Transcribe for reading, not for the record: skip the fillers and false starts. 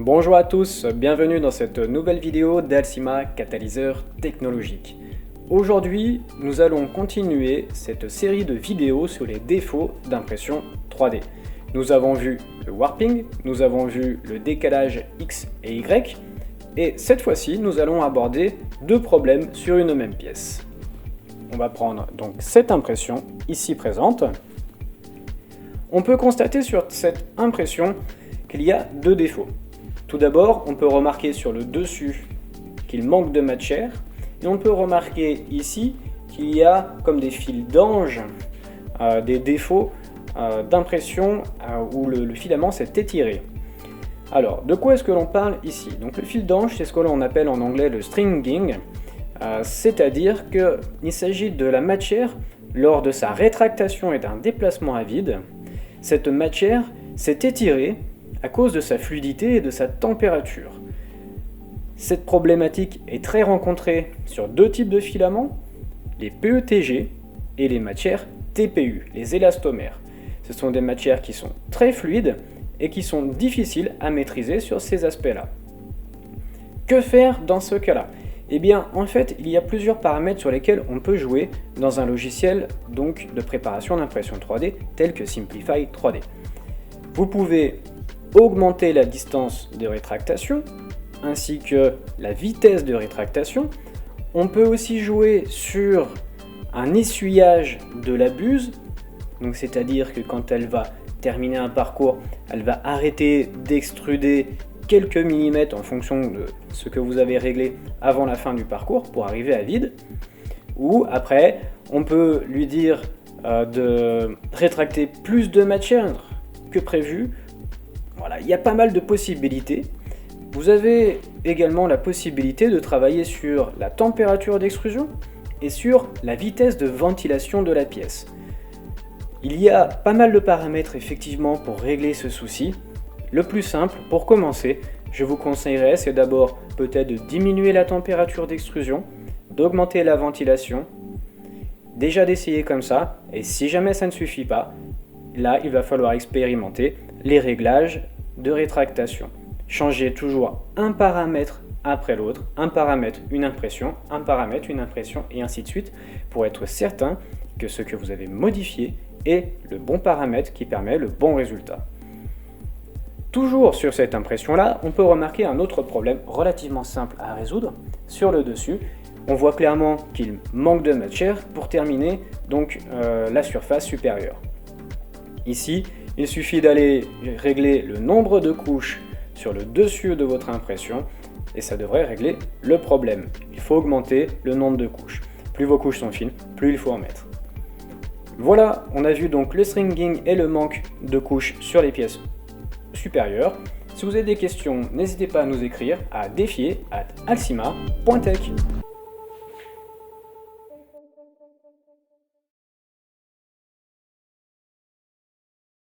Bonjour à tous, bienvenue dans cette nouvelle vidéo d'Alcima Catalyseur Technologique. Aujourd'hui, nous allons continuer cette série de vidéos sur les défauts d'impression 3D. Nous avons vu le warping, nous avons vu le décalage X et Y, et cette fois-ci, nous allons aborder deux problèmes sur une même pièce. On va prendre donc cette impression ici présente. On peut constater sur cette impression qu'il y a deux défauts. Tout d'abord, on peut remarquer sur le dessus qu'il manque de matière, et on peut remarquer ici qu'il y a comme des fils d'ange, des défauts d'impression où le filament s'est étiré. Alors, de quoi est-ce que l'on parle ici? Donc le fil d'ange, c'est ce que l'on appelle en anglais le stringing, c'est-à-dire qu'il s'agit de la matière lors de sa rétractation et d'un déplacement à vide. Cette matière s'est étirée à cause de sa fluidité et de sa température. Cette problématique est très rencontrée sur deux types de filaments, les PETG et les matières TPU, les élastomères. Ce sont des matières qui sont très fluides et qui sont difficiles à maîtriser sur ces aspects-là. Que faire dans ce cas-là? Eh bien, en fait, il y a plusieurs paramètres sur lesquels on peut jouer dans un logiciel donc, de préparation d'impression 3D tel que Simplify 3D. Vous pouvez augmenter la distance de rétractation ainsi que la vitesse de rétractation. On peut aussi jouer sur un essuyage de la buse, donc c'est-à-dire que quand elle va terminer un parcours, elle va arrêter d'extruder quelques millimètres en fonction de ce que vous avez réglé avant la fin du parcours pour arriver à vide. Ou après, on peut lui dire de rétracter plus de matière que prévu. Voilà, il y a pas mal de possibilités. Vous avez également la possibilité de travailler sur la température d'extrusion et sur la vitesse de ventilation de la pièce. Il y a pas mal de paramètres effectivement pour régler ce souci. Le plus simple, pour commencer, je vous conseillerais, c'est d'abord peut-être de diminuer la température d'extrusion, d'augmenter la ventilation, déjà d'essayer comme ça, et si jamais ça ne suffit pas, là il va falloir expérimenter les réglages de rétractation. Changez toujours un paramètre après l'autre, un paramètre, une impression, un paramètre, une impression, et ainsi de suite, pour être certain que ce que vous avez modifié est le bon paramètre qui permet le bon résultat. Toujours sur cette impression-là, on peut remarquer un autre problème relativement simple à résoudre. Sur le dessus, on voit clairement qu'il manque de matière pour terminer donc la surface supérieure. Ici, il suffit d'aller régler le nombre de couches sur le dessus de votre impression et ça devrait régler le problème. Il faut augmenter le nombre de couches. Plus vos couches sont fines, plus il faut en mettre. Voilà, on a vu donc le stringing et le manque de couches sur les pièces supérieures. Si vous avez des questions, n'hésitez pas à nous écrire à défier@alcima.tech.